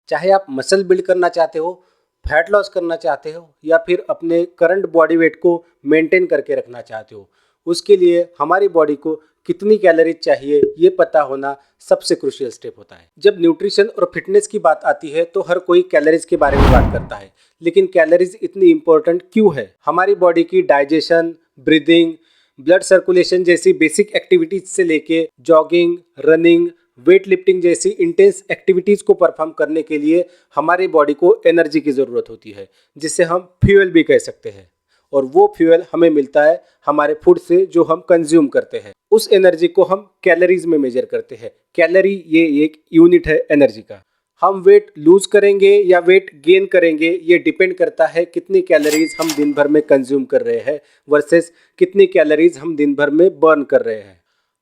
चाहे आप muscle build करना चाहते हो, फैट लॉस करना चाहते हो या फिर अपने करंट बॉडी वेट को मेंटेन करके रखना चाहते हो, उसके लिए हमारी बॉडी को कितनी कैलोरीज चाहिए ये पता होना सबसे क्रूशियल स्टेप होता है। जब न्यूट्रिशन और फिटनेस की बात आती है तो हर कोई कैलोरीज के बारे में बात करता है, लेकिन कैलोरीज इतनी इंपॉर्टेंट क्यों है? हमारी बॉडी की डाइजेशन, ब्रीदिंग, ब्लड सर्कुलेशन जैसी बेसिक एक्टिविटीज से लेके जॉगिंग, रनिंग, वेट लिफ्टिंग जैसी इंटेंस एक्टिविटीज को परफॉर्म करने के लिए हमारी बॉडी को एनर्जी की ज़रूरत होती है, जिसे हम फ्यूल भी कह सकते हैं। और वो फ्यूल हमें मिलता है हमारे फूड से जो हम कंज्यूम करते हैं। उस एनर्जी को हम कैलोरीज में मेजर करते हैं। कैलोरी ये एक यूनिट है एनर्जी का। हम वेट लूज करेंगे या वेट गेन करेंगे ये डिपेंड करता है कितनी कैलोरीज हम दिन भर में कंज्यूम कर रहे हैं वर्सेस कितनी कैलोरीज हम दिन भर में बर्न कर रहे हैं।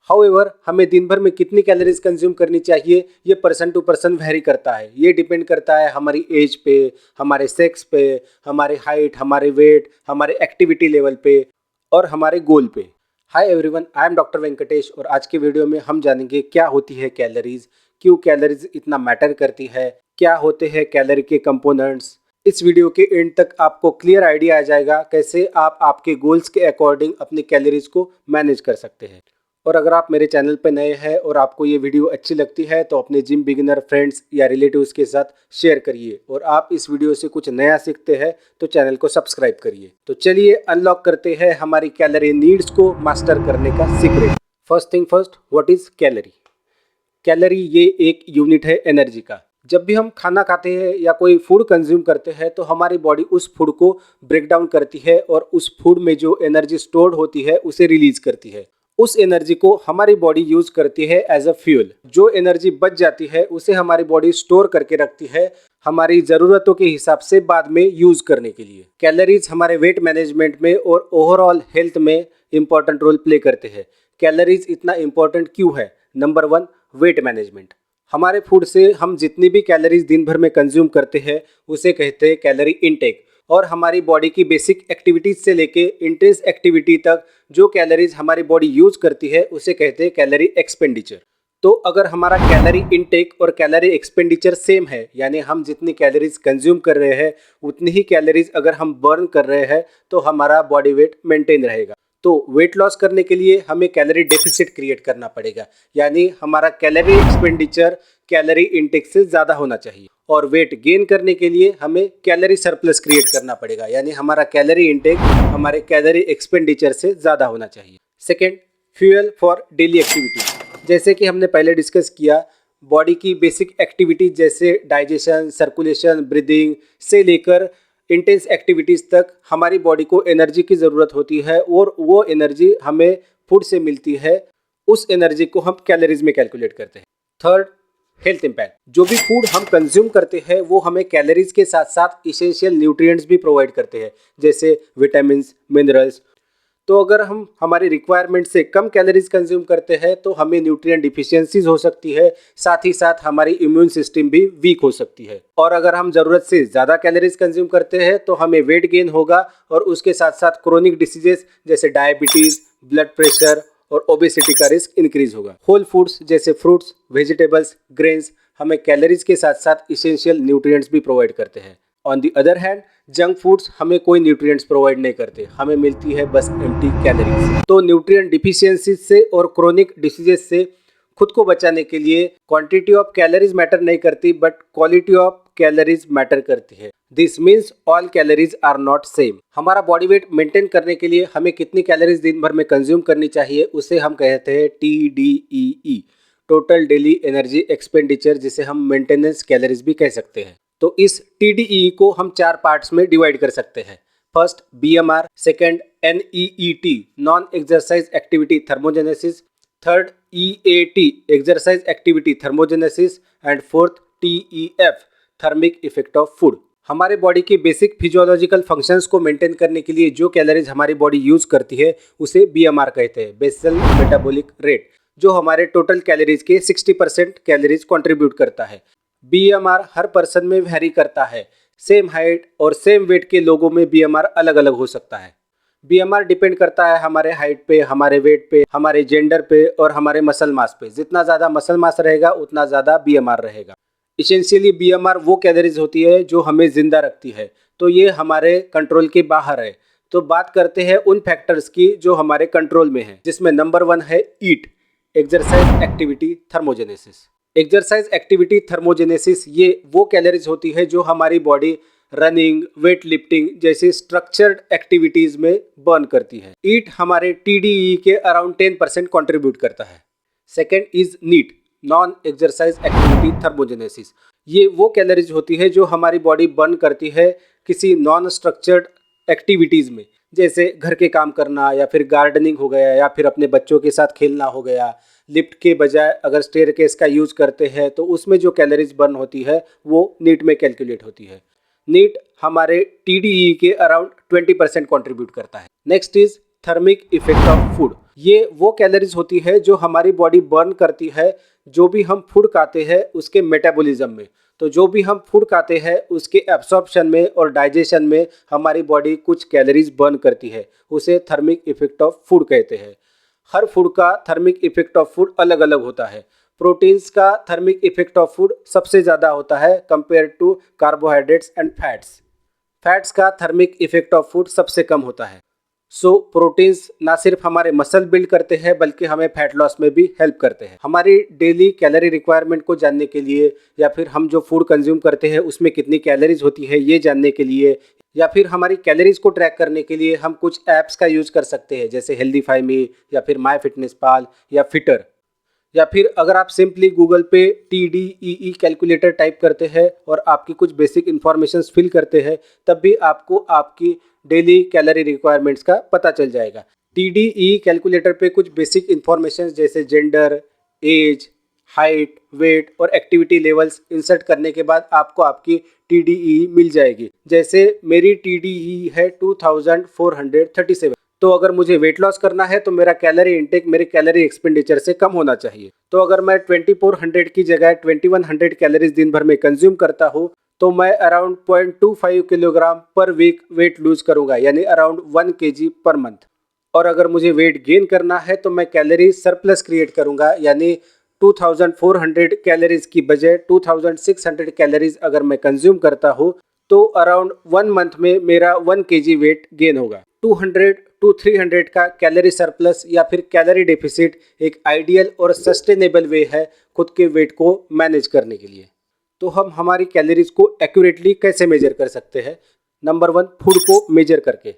हाउएवर हमें दिन भर में कितनी कैलोरीज कंज्यूम करनी चाहिए ये पर्सन टू पर्सन वेरी करता है। ये डिपेंड करता है हमारी एज पे, हमारे सेक्स पे, हमारे हाइट, हमारे वेट, हमारे एक्टिविटी लेवल पे और हमारे गोल पे। Hi everyone, I am doctor Venkatesh और आज के वीडियो में हम जानेंगे क्या होती है कैलोरीज, क्यों कैलोरीज इतना मैटर करती है, क्या होते हैं कैलोरी के कंपोनेंट्स। इस वीडियो के एंड तक आपको क्लियर आइडिया आ जाएगा कैसे आप आपके गोल्स के अकॉर्डिंग अपनी कैलोरीज को मैनेज कर सकते हैं। और अगर आप मेरे चैनल पर नए हैं और आपको ये वीडियो अच्छी लगती है तो अपने जिम बिगिनर फ्रेंड्स या रिलेटिव्स के साथ शेयर करिए। और आप इस वीडियो से कुछ नया सीखते हैं तो चैनल को सब्सक्राइब करिए। तो चलिए अनलॉक करते हैं हमारी कैलोरी नीड्स को मास्टर करने का secret. First thing first, what is calorie? Calorie ये एक यूनिट है एनर्जी का। जब भी हम खाना खाते हैं या कोई फूड कंज्यूम करते हैं तो हमारी बॉडी उस फूड को ब्रेक डाउन करती है और उस फूड में जो एनर्जी स्टोर्ड होती है उसे रिलीज करती है। उस एनर्जी को हमारी बॉडी यूज करती है एज अ फ्यूल। जो एनर्जी बच जाती है उसे हमारी बॉडी स्टोर करके रखती है हमारी ज़रूरतों के हिसाब से बाद में यूज करने के लिए। कैलोरीज हमारे वेट मैनेजमेंट में और ओवरऑल हेल्थ में इंपॉर्टेंट रोल प्ले करते हैं। कैलोरीज इतना इंपॉर्टेंट क्यों है? Number 1, weight management. हमारे फूड से हम जितनी भी कैलोरीज दिन भर में कंज्यूम करते हैं उसे कहते हैं कैलोरी इनटेक। और हमारी बॉडी की बेसिक एक्टिविटीज से लेके इंटेंस एक्टिविटी तक जो कैलोरीज हमारी बॉडी यूज करती है उसे कहते हैं कैलोरी एक्सपेंडिचर। तो अगर हमारा कैलोरी इनटेक और कैलोरी एक्सपेंडिचर सेम है, यानी हम जितनी कैलोरीज कंज्यूम कर रहे हैं उतनी ही कैलोरीज अगर हम बर्न कर रहे हैं तो हमारा बॉडी वेट मेंटेन रहेगा। तो वेट लॉस करने के लिए हमें कैलोरी डेफिसिट क्रिएट करना पड़ेगा, यानी हमारा कैलोरी एक्सपेंडिचर कैलोरी इनटेक से ज़्यादा होना चाहिए। और वेट गेन करने के लिए हमें कैलोरी सरप्लस क्रिएट करना पड़ेगा, यानी हमारा कैलोरी इनटेक हमारे कैलोरी एक्सपेंडिचर से ज़्यादा होना चाहिए। Second, fuel for daily activity. जैसे कि हमने पहले डिस्कस किया, बॉडी की बेसिक एक्टिविटीज जैसे डाइजेशन, सर्कुलेशन, ब्रीदिंग से लेकर इंटेंस एक्टिविटीज़ तक हमारी बॉडी को एनर्जी की ज़रूरत होती है और वो एनर्जी हमें फूड से मिलती है। उस एनर्जी को हम कैलोरीज में कैलकुलेट करते हैं। Third, health impact. जो भी फूड हम कंज्यूम करते हैं वो हमें कैलोरीज के साथ साथ इसेंशियल न्यूट्रिएंट्स भी प्रोवाइड करते हैं, जैसे विटामिन्स, मिनरल्स। तो अगर हम हमारी रिक्वायरमेंट से कम कैलोरीज कंज्यूम करते हैं तो हमें न्यूट्रिएंट डिफिशियंसीज हो सकती है, साथ ही साथ हमारी इम्यून सिस्टम भी वीक हो सकती है। और अगर हम ज़रूरत से ज़्यादा कैलोरीज कंज्यूम करते हैं तो हमें वेट गेन होगा और उसके साथ साथ क्रोनिक डिसीजेस जैसे डायबिटीज़, ब्लड प्रेशर और ओबेसिटी का रिस्क इंक्रीज होगा। होल फूड्स जैसे फ्रूट्स, वेजिटेबल्स, ग्रेन्स हमें कैलोरीज के साथ साथ इसेंशियल न्यूट्रिएंट्स भी प्रोवाइड करते हैं। On the other hand, junk foods हमें कोई न्यूट्रिएंट्स प्रोवाइड नहीं करते, हमें मिलती है बस एम्प्टी कैलोरीज। तो न्यूट्रिएंट डिफिशियंसीज से और क्रोनिक डिसीजेज से खुद को बचाने के लिए क्वांटिटी ऑफ कैलोरीज मैटर नहीं करती but quality of calories matter करती है। This means all calories are not same. हमारा बॉडी वेट मेंटेन करने के लिए हमें कितनी कैलोरीज दिन भर में कंज्यूम करनी चाहिए उसे हम कहते हैं TDEE, total daily energy expenditure, जिसे हम मेंटेनेंस कैलोरीज भी कह सकते हैं। तो इस TDEE को हम 4 पार्ट्स में डिवाइड कर सकते हैं। First BMR, second NEET, non exercise activity thermogenesis, third EAT, exercise activity thermogenesis and fourth TEF, thermic effect of food. हमारे बॉडी की बेसिक फिजियोलॉजिकल फंक्शंस को मेंटेन करने के लिए जो कैलोरीज हमारी बॉडी यूज करती है उसे BMR कहते हैं, बेसल मेटाबॉलिक रेट, जो हमारे टोटल कैलोरीज के 60% कैलोरीज कंट्रीब्यूट करता है। BMR हर पर्सन में वेरी करता है। सेम हाइट और सेम वेट के लोगों में BMR अलग अलग हो सकता है। BMR डिपेंड करता है हमारे हाइट पे, हमारे वेट पे, हमारे जेंडर पे और हमारे मसल मास पे। जितना ज़्यादा मसल मास रहेगा उतना ज़्यादा BMR रहेगा। इसेंशियली बीएमआर वो कैलोरीज होती है जो हमें जिंदा रखती है, तो ये हमारे कंट्रोल के बाहर है। तो बात करते हैं उन फैक्टर्स की जो हमारे कंट्रोल में है, जिसमें नंबर 1 है eat, exercise, activity, thermogenesis. Exercise, activity, thermogenesis ये वो कैलोरीज होती है जो हमारी बॉडी रनिंग, वेट लिफ्टिंग जैसी स्ट्रक्चर्ड एक्टिविटीज में बर्न करती है। ईट हमारे टीडीई के अराउंड 10% कंट्रीब्यूट करता है। Second is NEAT, non exercise activity thermogenesis. ये वो कैलोरीज होती है जो हमारी बॉडी बर्न करती है किसी नॉन स्ट्रक्चर्ड एक्टिविटीज़ में, जैसे घर के काम करना या फिर गार्डनिंग हो गया या फिर अपने बच्चों के साथ खेलना हो गया। लिफ्ट के बजाय अगर स्टेयरकेस का यूज़ करते हैं तो उसमें जो कैलोरीज बर्न होती है वो नीट में कैलकुलेट होती है। नीट हमारे टीडीई के अराउंड 20% कंट्रीब्यूट करता है। Next is thermic effect of food. ये वो कैलोरीज होती है जो हमारी बॉडी बर्न करती है जो भी हम फूड खाते हैं उसके मेटाबॉलिज्म में। तो जो भी हम फूड खाते हैं उसके एब्सॉर्प्शन में और डाइजेशन में हमारी बॉडी कुछ कैलोरीज बर्न करती है, उसे थर्मिक इफेक्ट ऑफ फूड कहते हैं। हर फूड का थर्मिक इफेक्ट ऑफ फूड अलग अलग होता है। प्रोटीन्स का थर्मिक इफेक्ट ऑफ फूड सबसे ज़्यादा होता है compare to carbohydrates and fats. Fats का थर्मिक इफेक्ट ऑफ फूड सबसे कम होता है। सो प्रोटीन्स ना सिर्फ हमारे मसल बिल्ड करते हैं बल्कि हमें फैट लॉस में भी हेल्प करते हैं। हमारी डेली कैलोरी रिक्वायरमेंट को जानने के लिए या फिर हम जो फूड कंज्यूम करते हैं उसमें कितनी कैलोरीज होती है ये जानने के लिए या फिर हमारी कैलोरीज को ट्रैक करने के लिए हम कुछ ऐप्स का यूज़ कर सकते हैं, जैसे हेल्दीफाई मी या फिर माई फिटनेस पाल या फिटर। या फिर अगर आप सिंपली गूगल पे TDEE कैलकुलेटर टाइप करते हैं और आपकी कुछ बेसिक इन्फॉर्मेशन फिल करते हैं तब भी आपको आपकी डेली कैलोरी रिक्वायरमेंट्स का पता चल जाएगा। TDEE कैलकुलेटर पे कुछ बेसिक इन्फॉर्मेशन जैसे जेंडर, एज, हाइट, वेट और एक्टिविटी लेवल्स इंसर्ट करने के बाद आपको आपकी TDEE मिल जाएगी। जैसे मेरी TDEE है 2437। तो अगर मुझे वेट लॉस करना है तो मेरा कैलोरी इंटेक मेरे कैलोरी एक्सपेंडिचर से कम होना चाहिए। तो अगर मैं 2400 की जगह 2100 कैलोरीज दिन भर में कंज्यूम करता हूँ तो मैं अराउंड 0.25 किलोग्राम पर वीक वेट लूज करूँगा, यानी अराउंड 1 kg पर मंथ। और अगर मुझे वेट गेन करना है तो मैं कैलोरी सरप्लस क्रिएट करूँगा, यानी 2400 कैलोरीज की बजाय 2600 कैलोरीज अगर मैं कंज्यूम करता हूँ तो अराउंड 1 मंथ में मेरा 1 kg वेट गेन होगा। 200 टू 300 का कैलोरी सरप्लस या फिर कैलोरी डेफिसिट एक आइडियल और सस्टेनेबल वे है खुद के वेट को मैनेज करने के लिए। तो हम हमारी कैलोरीज को एक्यूरेटली कैसे मेजर कर सकते हैं? नंबर 1, फूड को मेजर करके।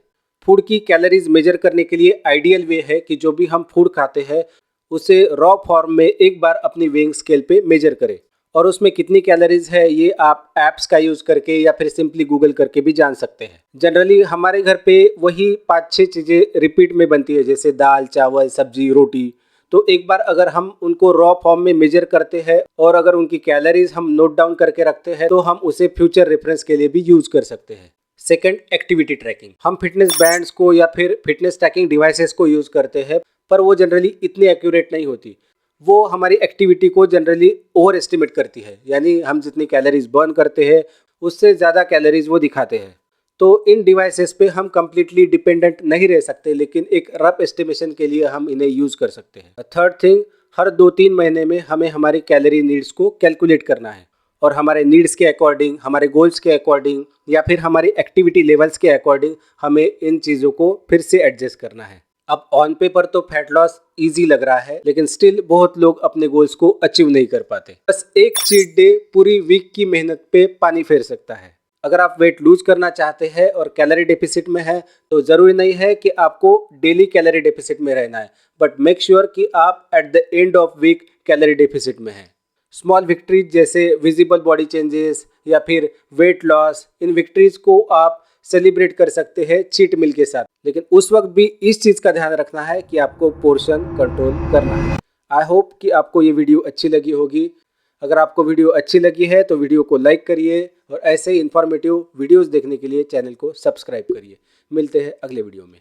फूड की कैलोरीज मेजर करने के लिए आइडियल वे है कि जो भी हम फूड खाते हैं उसे रॉ फॉर्म में एक बार अपनी वेइंग स्केल पे मेजर करें और उसमें कितनी कैलोरीज है ये आप ऐप्स का यूज़ करके या फिर सिंपली गूगल करके भी जान सकते हैं। जनरली हमारे घर पे वही 5-6 चीज़ें रिपीट में बनती है, जैसे दाल, चावल, सब्जी, रोटी। तो एक बार अगर हम उनको रॉ फॉर्म में मेजर करते हैं और अगर उनकी कैलोरीज हम नोट डाउन करके रखते हैं तो हम उसे फ्यूचर रेफरेंस के लिए भी यूज़ कर सकते हैं। Second, activity trekking. हम फिटनेस बैंड्स को या फिर फिटनेस ट्रैकिंग डिवाइसेस को यूज़ करते हैं पर वो जनरली इतनी एक्यूरेट नहीं होती। वो हमारी एक्टिविटी को जनरली ओवर एस्टिमेट करती है, यानी हम जितनी कैलोरीज बर्न करते हैं उससे ज़्यादा कैलोरीज वो दिखाते हैं। तो इन डिवाइसेस पे हम कम्प्लीटली डिपेंडेंट नहीं रह सकते, लेकिन एक रफ एस्टिमेशन के लिए हम इन्हें यूज़ कर सकते हैं। थर्ड थिंग, हर 2-3 महीने में हमें हमारी कैलोरी नीड्स को कैलकुलेट करना है और हमारे नीड्स के अकॉर्डिंग, हमारे गोल्स के अकॉर्डिंग या फिर हमारी एक्टिविटी लेवल्स के अकॉर्डिंग हमें इन चीज़ों को फिर से एडजस्ट करना है। अब ऑन पेपर तो फैट लॉस इजी लग रहा है, लेकिन स्टिल बहुत लोग अपने गोल्स को अचीव नहीं कर पाते। बस एक चीट डे पूरी वीक की मेहनत पे पानी फेर सकता है। अगर आप वेट लूज करना चाहते हैं और कैलोरी डेफिसिट में है तो ज़रूरी नहीं है कि आपको डेली कैलोरी डेफिसिट में रहना है, बट मेक श्योर कि आप at the end of week calorie deficit में हैं। स्मॉल विक्ट्रीज जैसे विजिबल बॉडी चेंजेस या फिर वेट लॉस, इन विक्ट्रीज को आप सेलिब्रेट कर सकते हैं चीट मील के साथ, लेकिन उस वक्त भी इस चीज़ का ध्यान रखना है कि आपको पोर्शन कंट्रोल करना है। आई होप कि आपको ये वीडियो अच्छी लगी होगी। अगर आपको वीडियो अच्छी लगी है तो वीडियो को लाइक करिए और ऐसे ही इन्फॉर्मेटिव वीडियोस देखने के लिए चैनल को सब्सक्राइब करिए। मिलते हैं अगले वीडियो में।